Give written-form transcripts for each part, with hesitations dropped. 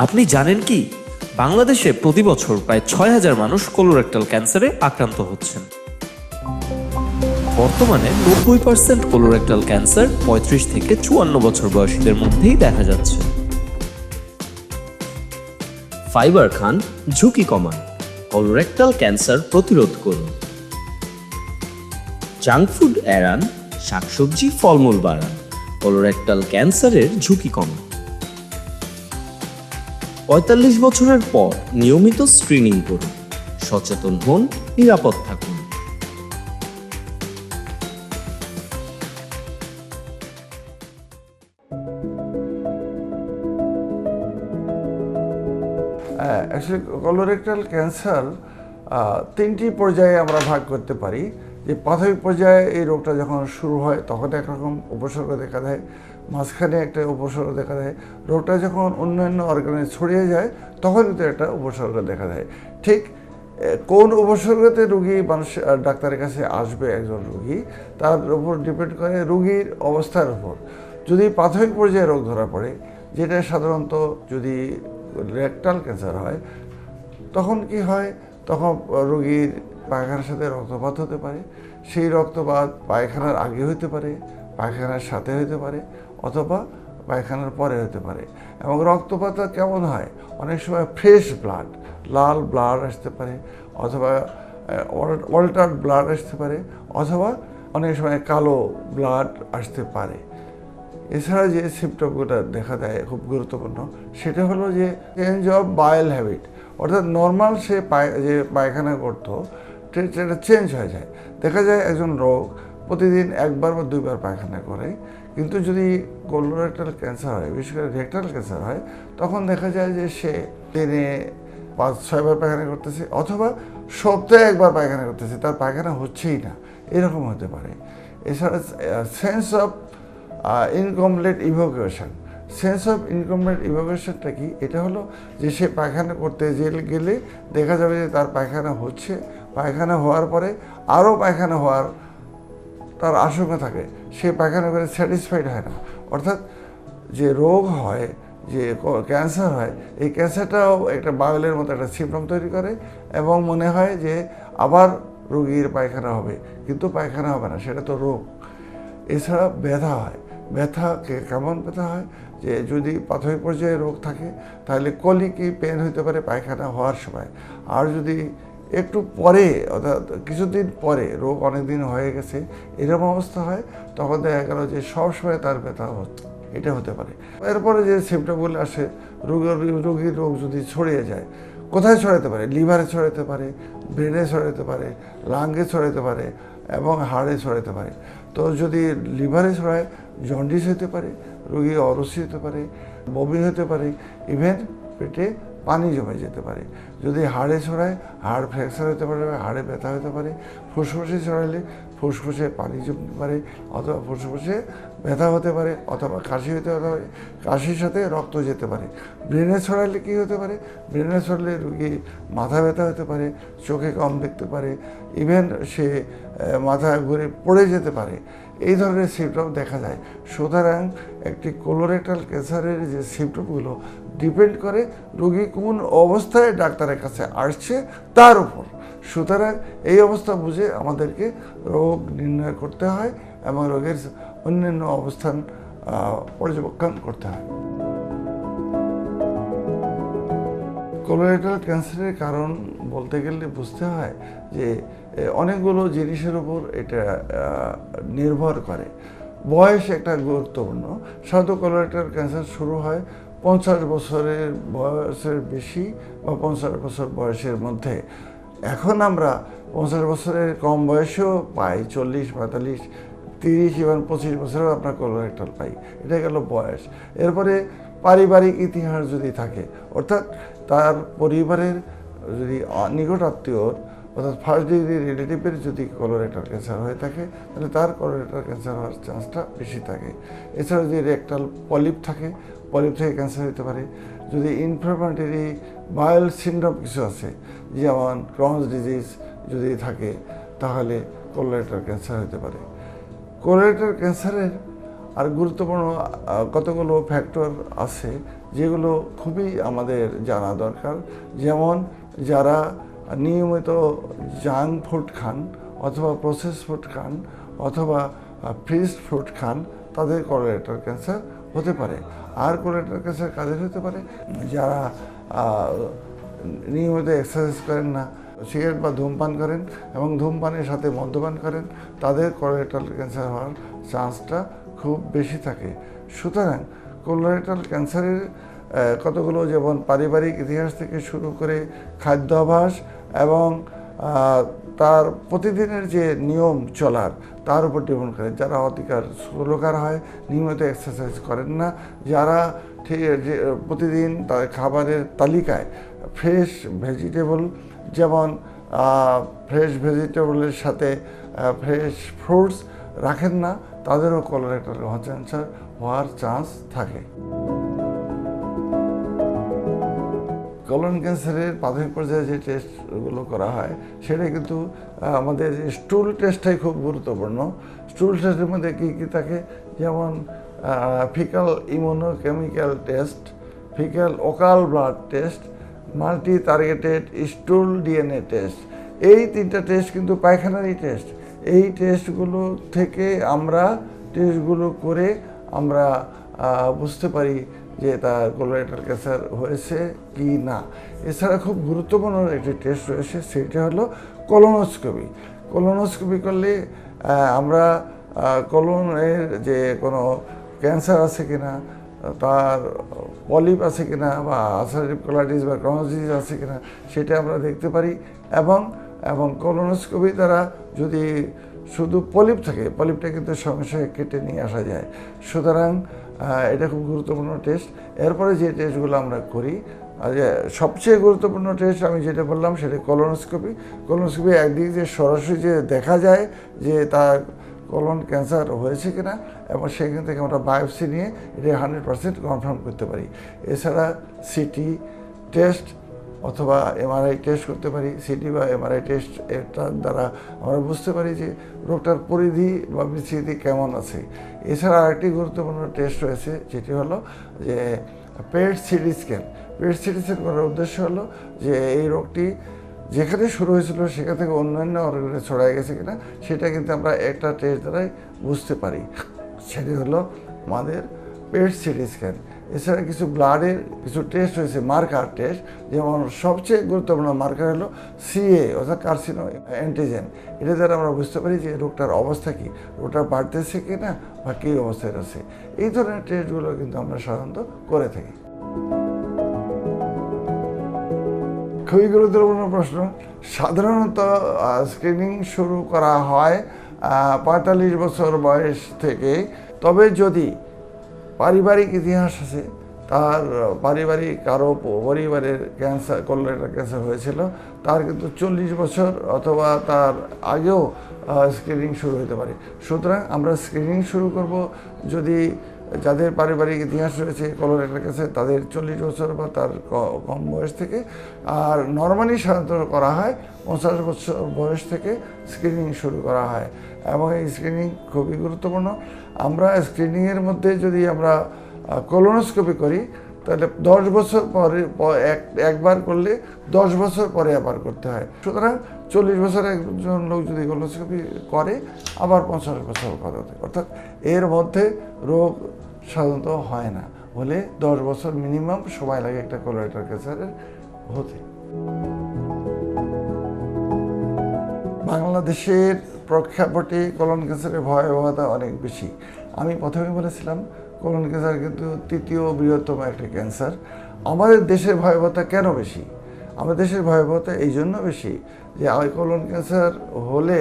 আপনি জানেন কি বাংলাদেশে প্রতি বছর প্রায় ৬,০০০ মানুষ কোলোরেক্টাল ক্যান্সারে আক্রান্ত হচ্ছেন। বর্তমানে ৯০% কোলোরেক্টাল ক্যান্সার ৩৫ থেকে ৫৪ বছর বয়সীদের মধ্যেই দেখা যাচ্ছে। ফাইবার খান, ঝুঁকি কমান, কোলোরেক্টাল ক্যান্সার প্রতিরোধ করুন। জাঙ্ক ফুড এড়ান, শাকসবজি ফলমূল বাড়ান, কোলোরেক্টাল ক্যান্সারের ঝুঁকি কমান। ৪৫ বছরের পর নিয়মিত স্ক্রিনিং করুন। সচেতন হন, নিরাপদ থাকুন। অ্যাকচুয়ালি কলোরেক্টাল ক্যান্সার তিনটি পর্যায়ে আমরা ভাগ করতে পারি। যে প্রাথমিক পর্যায়ে এই রোগটা যখন শুরু হয় তখন একরকম উপসর্গ দেখা দেয়, মাঝখানে একটা উপসর্গ দেখা দেয়, রোগটা যখন অন্যান্য অর্গানে ছড়িয়ে যায় তখন কিন্তু একটা উপসর্গ দেখা দেয়। ঠিক কোন উপসর্গতে রুগী মানুষ ডাক্তারের কাছে আসবে একজন রুগী, তার উপর ডিপেন্ড করে রুগীর অবস্থার উপর। যদি প্রাথমিক পর্যায়ে রোগ ধরা পড়ে, যেটা সাধারণত যদি রেকটাল ক্যান্সার হয়, তখন কি হয়, তখন রোগীর পায়খানার সাথে রক্তপাত হতে পারে। সেই রক্তপাত পায়খানার আগে হতে পারে, পায়খানার সাথে হতে পারে, অথবা পায়খানার পরে হতে পারে। এবং রক্তপাতটা কেমন হয়, অনেক সময় ফ্রেশ ব্লাড, লাল ব্লাড আসতে পারে, অথবা অল্টার্ড ব্লাড আসতে পারে, অথবা অনেক সময় কালো ব্লাড আসতে পারে। এছাড়া যে সিমটমগুলো দেখা দেয় খুব গুরুত্বপূর্ণ, সেটা হলো যে চেঞ্জ অফ বায়েল হ্যাবিট, অর্থাৎ নর্মাল সে যে পায়খানা করতো সেটা চেঞ্জ হয়ে যায়। দেখা যায় একজন রোগ প্রতিদিন একবার বা দুইবার পায়খানা করে, কিন্তু যদি কোলোরেক্টাল ক্যান্সার হয়, বিশেষ করে রেকটাল ক্যান্সার হয়, তখন দেখা যায় যে সে দিনে ৫-৬ বার পায়খানা করতেছে, অথবা সপ্তাহে একবার পায়খানা করতেছে, তার পায়খানা হচ্ছেই না, এরকম হতে পারে। এছাড়া sense of incomplete evocation. Sense of incomplete ইভোকেশনটা কি? এটা হলো যে সে পায়খানা করতে গেলে দেখা যাবে যে তার পায়খানা হচ্ছে, পায়খানা হওয়ার পরে আরও পায়খানা হওয়ার তার আশঙ্কা থাকে, সে পায়খানা করে স্যাটিসফাইড হয় না। অর্থাৎ যে রোগ হয়, যে ক্যান্সার হয়, এই ক্যান্সারটাও একটা বায়োলের মতো একটা সিমটম তৈরি করে, এবং মনে হয় যে আবার রোগীর পায়খানা হবে, কিন্তু পায়খানা হবে না, সেটা তো রোগ। এছাড়া ব্যথা হয়। ব্যথা কেমন ব্যথা হয়, যে যদি প্রাথমিক পর্যায়ে রোগ থাকে তাহলে কলিকি পেন হতে পারে পায়খানা হওয়ার সময়। আর যদি একটু পরে, অর্থাৎ কিছুদিন পরে, রোগ অনেক দিন হয়ে গেছে, এরকম অবস্থা হয়, তখন দেখা গেল যে সবসময় তার ব্যথা হচ্ছে, এটা হতে পারে। এরপরে যে সিমটমগুলো আসে, রোগীর রোগ যদি ছড়িয়ে যায়, কোথায় ছড়াতে পারে? লিভারে ছড়াতে পারে, ব্রেনে ছড়াতে পারে, লাঙ্গে ছড়াতে পারে, এবং হাড়ে ছড়াতে পারে। তো যদি লিভারে ছড়ায়, জন্ডিস হতে পারে, রোগী অরুচি হতে পারে, বমি হতে পারে, ইভেন পেটে পানি জমে যেতে পারে। যদি হাড়ে ছড়ায়, হাড় ফ্র্যাকচার হতে পারে, হাড়ে ব্যথা হতে পারে। ফুসফুসে ছড়ালে ফুসফুসে পানি জমতে পারে, অথবা ফুসফুসে ব্যথা হতে পারে, অথবা কাশি হতে পারে, কাশির সাথে রক্ত যেতে পারে। ব্রেনে ছড়ালে কী হতে পারে? ব্রেনে ছড়ালে রোগী মাথা ব্যথা হতে পারে, চোখে কম দেখতে পারে, ইভেন সে মাথা ঘুরে পড়ে যেতে পারে। এই ধরনের সিমটম দেখা যায়। সুতরাং একটি কোলোরেক্টাল ক্যান্সারের যে সিমটমগুলো ডিপেন্ড করে রোগী কোন অবস্থায় ডাক্তারের কাছে আসছে তার উপর। সুতরাং এই অবস্থা বুঝে আমাদেরকে রোগ নির্ণয় করতে হয় এবং রোগের অন্যান্য অবস্থান পর্যবেক্ষণ করতে হয়। কোলোরেক্টাল ক্যান্সারের কারণ বলতে গেলে বুঝতে হয় যে অনেকগুলো জিনিসের উপর এটা নির্ভর করে। বয়স একটা গুরুত্বপূর্ণ। সাধারণত কোলোরেক্টাল ক্যান্সার শুরু হয় ৫০ বছরের বয়সের বেশি বা ৫০ বছর বয়সের মধ্যে। এখন আমরা ৫০ বছরের কম বয়সেও পাই, ৪০, ৪৫, ৩০, ইভেন ২৫ বছরেও আমরা কোলোরেক্টাল পাই। এটা গেল বয়স। এরপরে পারিবারিক ইতিহাস যদি থাকে, অর্থাৎ তার পরিবারের যদি নিকট আত্মীয়র, অর্থাৎ ফার্স্ট ডিগ্রি রিলেটিভের যদি কোলোরেক্টাল ক্যান্সার হয়ে থাকে, তাহলে তার কোলোরেক্টাল ক্যান্সার হওয়ার চান্সটা বেশি থাকে। এছাড়া যদি রেকটাল পলিপ থাকে, পলিপ থেকে ক্যান্সার হতে পারে। যদি ইনফ্লামেটরি বায়োল সিন্ড্রোম কিছু আছে, যেমন ক্রনস ডিজিজ যদি থাকে, তাহলে কোলোরেক্টাল ক্যান্সার হতে পারে। কোলোরেক্টাল ক্যান্সারের আর গুরুত্বপূর্ণ কতগুলো ফ্যাক্টর আছে, যেগুলো খুবই আমাদের জানা দরকার। যেমন যারা নিয়মিত জাঙ্ক ফুড খান অথবা প্রসেস ফুড খান অথবা ফ্রিজড ফুড খান, তাদের কোলোরেক্টাল ক্যান্সার হতে পারে। আর কোলোরেক্টাল ক্যান্সার কাদের হতে পারে? যারা নিয়মিত এক্সারসাইজ করেন না, সিগারেট বা ধূমপান করেন এবং ধূমপানের সাথে মদ্যপান করেন, তাদের কোলোরেক্টাল ক্যান্সার হওয়ার চান্সটা খুব বেশি থাকে। সুতরাং কোলোরেক্টাল ক্যান্সারের কতগুলো, যেমন পারিবারিক ইতিহাস থেকে শুরু করে খাদ্যাভ্যাস এবং তার প্রতিদিনের যে নিয়ম চলার তার উপর ডিপেন্ড করে। যারা অতিকার স্থূলকার হয়, নিয়মিত এক্সারসাইজ করেন না, যারা ঠিক যে প্রতিদিন তার খাবারের তালিকায় ফ্রেশ ভেজিটেবল, যেমন ফ্রেশ ভেজিটেবলের সাথে ফ্রেশ ফ্রুটস রাখেন না, তাদেরও কোলোরেক্টাল ক্যান্সার হওয়ার চান্স থাকে। কোলন ক্যান্সারের প্রাথমিক পর্যায়ে যে টেস্টগুলো করা হয় সেটা কিন্তু আমাদের স্টুল টেস্টটাই খুব গুরুত্বপূর্ণ। স্টুল টেস্টের মধ্যে কী কী থাকে? যেমন faecal immunochemical test, faecal occult blood test, multi targeted stool DNA test. এই তিনটা টেস্ট কিন্তু পায়খানারই টেস্ট। এই টেস্টগুলো থেকে টেস্টগুলো করে আমরা বুঝতে পারি যে তার কোলোরেক্টাল ক্যান্সার হয়েছে কি না। এছাড়া খুব গুরুত্বপূর্ণ একটি টেস্ট রয়েছে, সেটা হলো কোলোনোস্কোপি। কোলোনোস্কোপি করলে আমরা কোলনের যে কোনো ক্যান্সার আছে কিনা, তার পলিপ আছে কিনা বা আলসারেটিভ কোলাইটিস বা ক্রনিক ডিজিজ আছে কিনা সেটা আমরা দেখতে পারি। এবং কোলোনোস্কোপি দ্বারা যদি শুধু পলিপ থাকে, পলিপটা কিন্তু সঙ্গে সঙ্গে কেটে নিয়ে আসা যায়। সুতরাং এটা খুব গুরুত্বপূর্ণ টেস্ট। এরপরে যে টেস্টগুলো আমরা করি, সবচেয়ে গুরুত্বপূর্ণ টেস্ট আমি যেটা বললাম সেটা কোলোনোস্কোপি। কোলোনোস্কোপি একদিকে যে সরাসরি যে দেখা যায় যে তার কোলন ক্যান্সার হয়েছে কিনা, এবং সেখান থেকে আমরা বায়োপসি নিয়ে এটা 100% কনফার্ম করতে পারি। এছাড়া সিটি টেস্ট অথবা এমআরআই টেস্ট করতে পারি। সিটি বা এমআরআই টেস্ট এটার দ্বারা আমরা বুঝতে পারি যে রোগটার পরিধি বা বিস্তৃতি কেমন আছে। এছাড়া আরেকটি গুরুত্বপূর্ণ টেস্ট রয়েছে, যেটি হলো যে PET CT scan. PET CT scan করার উদ্দেশ্য হলো যে এই রোগটি যেখানে শুরু হয়েছিল সেখান থেকে অন্যান্য অর্গানে ছড়ায় গেছে কিনা, সেটা কিন্তু আমরা একটা টেস্ট দ্বারাই বুঝতে পারি। সেটি হলো আমাদের পেট সিটি স্ক্যান। এছাড়া কিছু ব্লাডের কিছু টেস্ট রয়েছে, মার্কার টেস্ট। যেমন সবচেয়ে গুরুত্বপূর্ণ মার্কার হলো সিএ অর্থাৎ কার্সিনো অ্যান্টিজেন। এটা দ্বারা আমরা বুঝতে পারি যে রোগটার অবস্থা কী, রোগটা বাড়তেছে কি না বা কী অবস্থায় আছে। এই ধরনের টেস্টগুলো কিন্তু আমরা সাধারণত করে থাকি। খুবই গুরুত্বপূর্ণ প্রশ্ন। সাধারণত স্ক্রিনিং শুরু করা হয় 45 বছর বয়স থেকে। তবে যদি পারিবারিক ইতিহাস আছে, তার পারিবারিক কারো পরিবারের ক্যান্সার, কোলোরেক্টাল ক্যান্সার হয়েছিল, তার কিন্তু 40 বছর অথবা তার আগেও স্ক্রিনিং শুরু হতে পারে। সুতরাং আমরা স্ক্রিনিং শুরু করব যদি যাদের পারিবারিক ইতিহাস রয়েছে কোলোরেক্টাল ক্যান্সার, তাদের 40 বছর বা তার কম বয়স থেকে। আর নর্মালি সাধারণত করা হয় 50 বছর বয়স থেকে স্ক্রিনিং শুরু করা হয়, এবং এই স্ক্রিনিং খুবই গুরুত্বপূর্ণ। আমরা স্ক্রিনিংয়ের মধ্যে যদি আমরা কোলোনোস্কোপি করি তাহলে 10 বছর পরে একবার করলে 10 বছর পরে আবার করতে হয়। সুতরাং 40 বছর একজন লোক যদি কোলোনোস্কোপি করে, আবার 50 বছর করাতে, অর্থাৎ এর মধ্যে রোগ সাধারণত হয় না, বলে 10 বছর মিনিমাম সময় লাগে একটা কোলোরেক্টাল ক্যান্সারের হতে। বাংলাদেশের প্রেক্ষাপটে কোলন ক্যান্সারের ভয়াবহতা অনেক বেশি। আমি প্রথমে বলেছিলাম কোলন ক্যান্সার কিন্তু তৃতীয় বৃহত্তম একটা ক্যান্সার। আমাদের দেশের ভয়াবহতা কেন বেশি? আমাদের দেশের ভয়াবহতা এই জন্য বেশি যে কোলন ক্যান্সার হলে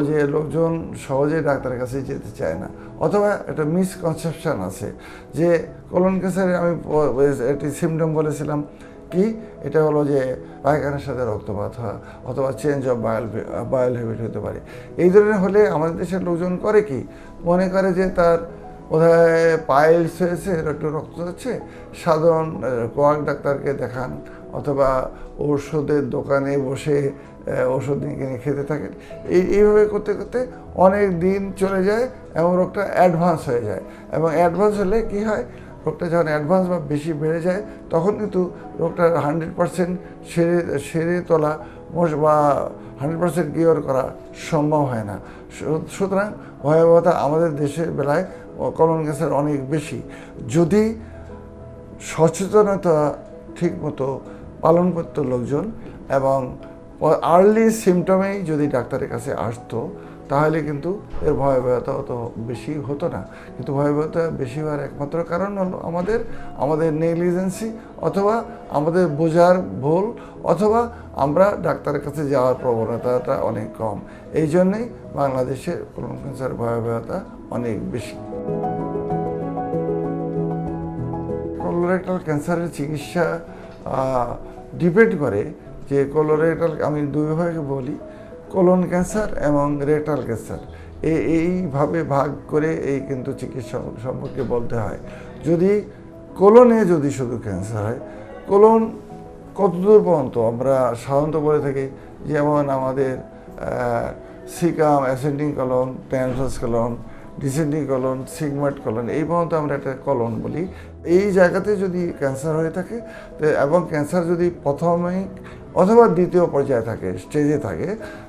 যে লোকজন সহজে ডাক্তারের কাছে যেতে চায় না, অথবা একটা মিসকনসেপশন আছে যে কোলন ক্যান্সারে আমি একটি সিমটম বলেছিলাম কি, এটা হলো যে পায়খানার সাথে রক্তপাত হওয়া অথবা চেঞ্জ অফ বায়োল হ্যাবিট হতে পারে। এই ধরনের হলে আমাদের দেশের লোকজন করে কি, মনে করে যে তার বোধহয় পাইলস হয়েছে, একটু রক্ত যাচ্ছে, সাধারণ কোয়াক ডাক্তারকে দেখান অথবা ওষুধের দোকানে বসে ওষুধ কিনে খেতে থাকেন। এইভাবে করতে করতে অনেক দিন চলে যায় এবং রোগটা অ্যাডভান্স হয়ে যায়। এবং অ্যাডভান্স হলে কি হয়, রোগটা যখন অ্যাডভান্স বা বেশি বেড়ে যায় তখন কিন্তু রোগটার 100% সেরে তোলা বা 100% কিওর করা সম্ভব হয় না। সুতরাং ভয়াবহতা আমাদের দেশের বেলায় কোলন ক্যান্সার অনেক বেশি। যদি সচেতনতা ঠিকমতো পালন করতো লোকজন এবং আর্লি সিমটমেই যদি ডাক্তারের কাছে আসতো তাহলে কিন্তু এর ভয়াবহতা অত বেশি হতো না। কিন্তু ভয়াবহতা বেশি হওয়ার একমাত্র কারণ হলো আমাদের নেগলিজেন্সি, অথবা আমাদের বোঝার ভুল, অথবা আমরা ডাক্তারের কাছে যাওয়ার প্রবণতাটা অনেক কম। এই জন্যেই বাংলাদেশের কোলন ক্যান্সার ভয়াবহতা অনেক বেশি। কোলোরেক্টাল ক্যান্সারের চিকিৎসা ডিপেন্ড করে যে কোলোরেক্টাল, আমি দুইভাবে বলি, কোলন ক্যান্সার এবং রেক্টাল ক্যান্সার, এইভাবে ভাগ করে এই কিন্তু চিকিৎসা সম্পর্কে বলতে হয়। যদি কোলনে যদি শুধু ক্যান্সার হয়, কোলন কতদূর পর্যন্ত আমরা সাধারণত বলে থাকি, যেমন আমাদের caecum, ascending colon, transverse colon, descending colon, sigmoid colon, এই পর্যন্ত আমরা একটা কলন বলি। এই জায়গাতে যদি ক্যান্সার হয়ে থাকে এবং ক্যান্সার যদি প্রথমেই অথবা দ্বিতীয় পর্যায়ে থাকে, স্টেজে থাকে,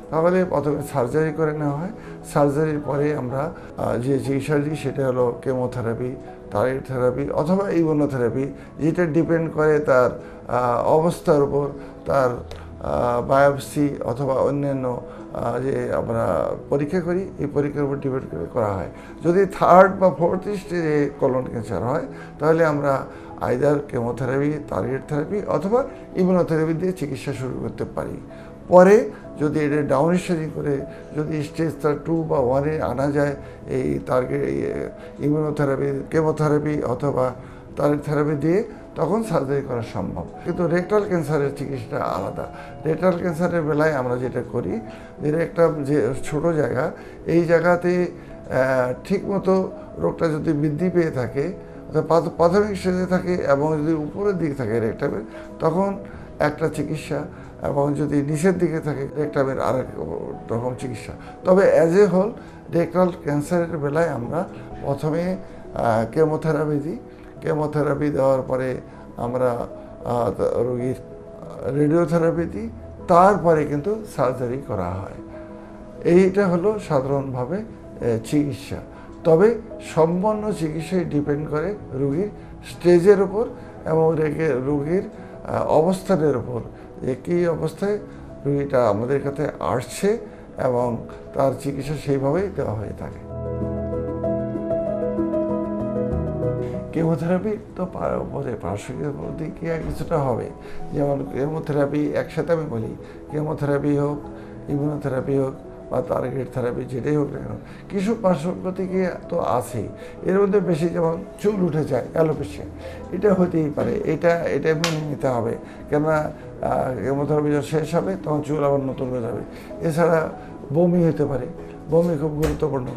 তাহলে প্রথমে সার্জারি করে নেওয়া হয়। সার্জারির পরে আমরা যে চিকিৎসা দিই সেটা হলো কেমোথেরাপি, টার্গেট থেরাপি অথবা ইমিউনোথেরাপি, যেটা ডিপেন্ড করে তার অবস্থার উপর, তার বায়োপসি অথবা অন্যান্য যে আমরা পরীক্ষা করি, এই পরীক্ষার উপর ডিপেন্ড করে করা হয়। যদি থার্ড বা ফোর্থ স্টেজে কোলন ক্যান্সার হয় তাহলে আমরা আইদার কেমোথেরাপি, টার্গেট থেরাপি অথবা ইমিউনোথেরাপি দিয়ে চিকিৎসা শুরু করতে পারি। পরে যদি এটা ডাউন স্টেজিং করে যদি স্টেজ 2 বা 1-এ আনা যায়, এই টার্গেট ইমিউনোথেরাপি, কেমোথেরাপি অথবা টার্গেট থেরাপি দিয়ে, তখন সার্জারি করা সম্ভব। কিন্তু রেক্টাল ক্যান্সারের চিকিৎসাটা আলাদা। রেক্টাল ক্যান্সারের বেলায় আমরা যেটা করি, যেটা একটা যে ছোটো জায়গা, এই জায়গাতে ঠিকমতো রোগটা যদি বৃদ্ধি পেয়ে থাকে, প্রাথমিক স্টেজে থাকে এবং যদি উপরের দিকে থাকে রেক্টামের, তখন একটা চিকিৎসা, এবং যদি নিচের দিকে থাকে রেক্টামের আরেক রকম চিকিৎসা। তবে অ্যাজ এ হোল রেক্টাল ক্যান্সারের বেলায় আমরা প্রথমে কেমোথেরাপি দিই। কেমোথেরাপি দেওয়ার পরে আমরা রোগীর রেডিওথেরাপি দিই, তারপরে কিন্তু সার্জারি করা হয়। এইটা হলো সাধারণভাবে চিকিৎসা। তবে সম্পূর্ণ চিকিৎসাই ডিপেন্ড করে রোগীর স্টেজের উপর এবং রোগীর অবস্থানের উপর, যে কী অবস্থায় রোগীটা আমাদের কাছে আসছে এবং তার চিকিৎসা সেইভাবেই দেওয়া হয়ে থাকে। কেমোথেরাপি তো পার্শ্ব প্রতিক্রিয়া কিছুটা হবে, যেমন কেমোথেরাপি একসাথে আমি বলি, কেমোথেরাপি হোক, ইমিউনোথেরাপি হোক বা টার্গেট থেরাপি, যেটাই হোক না কেন, কিছু পার্শ্ব প্রতিক্রিয়া তো আছেই। এর মধ্যে বেশি যেমন চুল উঠে যায়, অ্যালোপেশিয়া, এটা হতেই পারে, এটা মেনে নিতে হবে, কেননা কেমোথেরাপি যখন শেষ হবে তখন চুল আবার নতুন হয়ে যাবে। এছাড়া বমি হতে পারে, বমি খুব গুরুত্বপূর্ণ।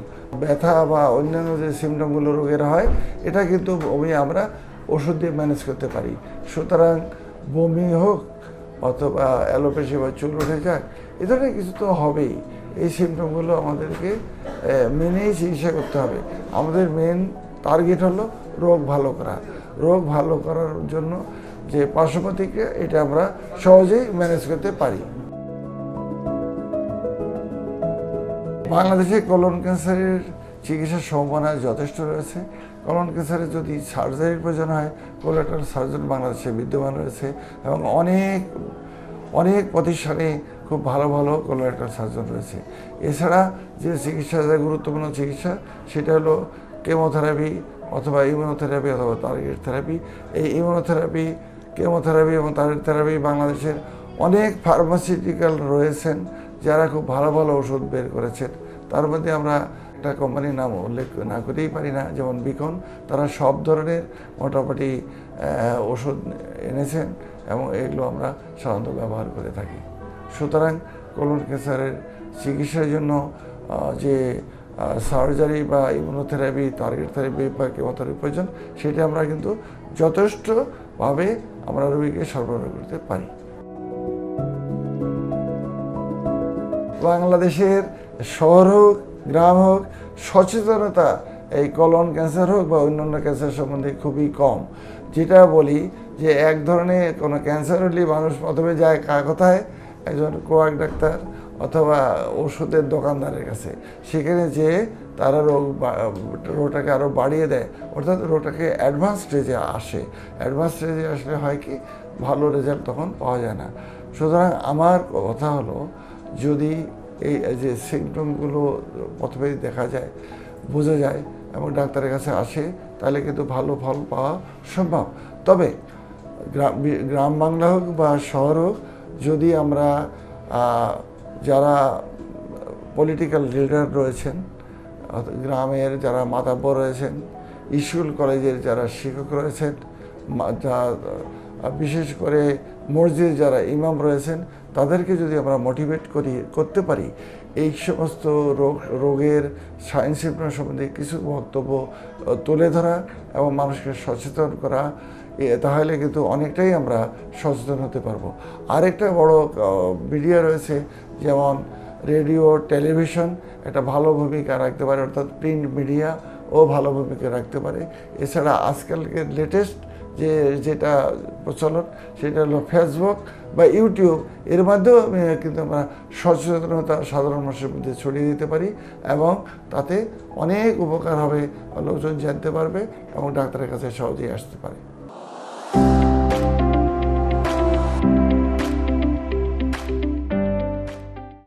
ব্যথা বা অন্যান্য যে সিমটমগুলো রোগের হয়, এটা কিন্তু বমি আমরা ওষুধ দিয়ে ম্যানেজ করতে পারি। সুতরাং বমি হোক অথবা অ্যালোপেশিয়া বা চুল উঠে যায়, এ ধরনের কিছু তো হবেই। এই সিমটমগুলো আমাদেরকে মেনেই চিকিৎসা করতে হবে। আমাদের মেন টার্গেট হলো রোগ ভালো করা। রোগ ভালো করার জন্য যে পার্শ্ব প্রতিক্রিয়া, এটা আমরা সহজেই ম্যানেজ করতে পারি। বাংলাদেশে কোলন ক্যান্সারের চিকিৎসার সম্ভাবনা যথেষ্ট রয়েছে। কোলন ক্যান্সারের যদি সার্জারির প্রয়োজন হয়, কোলোরেক্টাল সার্জন বাংলাদেশে বিদ্যমান রয়েছে এবং অনেক প্রতিষ্ঠানে খুব ভালো ভালো কোলোরেক্টাল সার্জন রয়েছে। এছাড়া যে চিকিৎসা, গুরুত্বপূর্ণ চিকিৎসা, সেটা হলো কেমোথেরাপি অথবা ইমিউনোথেরাপি অথবা টার্গেট থেরাপি। এই ইমিউনোথেরাপি, কেমোথেরাপি এবং টার্গেট থেরাপি বাংলাদেশের অনেক ফার্মাসিউটিক্যাল রয়েছেন যারা খুব ভালো ভালো ওষুধ বের করেছেন। তার মধ্যে আমরা একটা কোম্পানির নাম উল্লেখ না করেই পারি না, যেমন বিকন। তারা সব ধরনের মোটামুটি ওষুধ এনেছেন এবং এগুলো আমরা সাধারণত ব্যবহার করে থাকি। সুতরাং কোলন ক্যান্সারের চিকিৎসার জন্য যে সার্জারি বা ইমিউনোথেরাপি, টার্গেট থেরাপি বা কেমোথেরাপি প্রয়োজন, সেটা আমরা কিন্তু যথেষ্টভাবে আমরা রোগীকে সরবরাহ করতে পারি। বাংলাদেশের শহর হোক, গ্রাম হোক, সচেতনতা এই কলন ক্যান্সার হোক বা অন্যান্য ক্যান্সার সম্বন্ধে খুবই কম। যেটা বলি যে এক ধরনের কোনো ক্যান্সার হলে মানুষ প্রথমে যায় কোথায়, একজন কোয়াক ডাক্তার অথবা ওষুধের দোকানদারের কাছে। সেখানে যেয়ে তারা রোগটাকে আরও বাড়িয়ে দেয়, অর্থাৎ রোগটাকে অ্যাডভান্স স্টেজে আসে। অ্যাডভান্স স্টেজে আসলে হয় কি, ভালো রেজাল্ট তখন পাওয়া যায় না। সুতরাং আমার কথা হলো, যদি এই যে সিমটমগুলো প্রথমেই দেখা যায়, বোঝা যায় এবং ডাক্তারের কাছে আসে, তাহলে কিন্তু ভালো ফল পাওয়া সম্ভব। তবে গ্রাম বাংলা হোক বা শহর হোক, যদি আমরা যারা পলিটিক্যাল লিডার রয়েছেন, গ্রামের যারা মাতাব্বর রয়েছেন, স্কুল কলেজের যারা শিক্ষক রয়েছেন, বিশেষ করে মসজিদের যারা ইমাম রয়েছেন, তাদেরকে যদি আমরা মোটিভেট করতে পারি এই সমস্ত রোগের সাইন সিমটম সম্বন্ধে কিছু বক্তব্য তুলে ধরা এবং মানুষকে সচেতন করা, তাহলে কিন্তু অনেকটাই আমরা সচেতন হতে পারবো। আরেকটা বড় মিডিয়া রয়েছে, যেমন রেডিও, টেলিভিশন একটা ভালো ভূমিকা রাখতে পারে, অর্থাৎ প্রিন্ট মিডিয়া ও ভালো ভূমিকা রাখতে পারে। এছাড়া আজকালকের লেটেস্ট যেটা প্রচলন, সেটা হলো ফেসবুক বা ইউটিউব। এর মাধ্যমে কিন্তু আমরা সচেতনতা সাধারণ মানুষের মধ্যে ছড়িয়ে দিতে পারি এবং তাতে অনেক উপকার হবে, লোকজন জানতে পারবে এবং ডাক্তারের কাছে সহজেই আসতে পারে।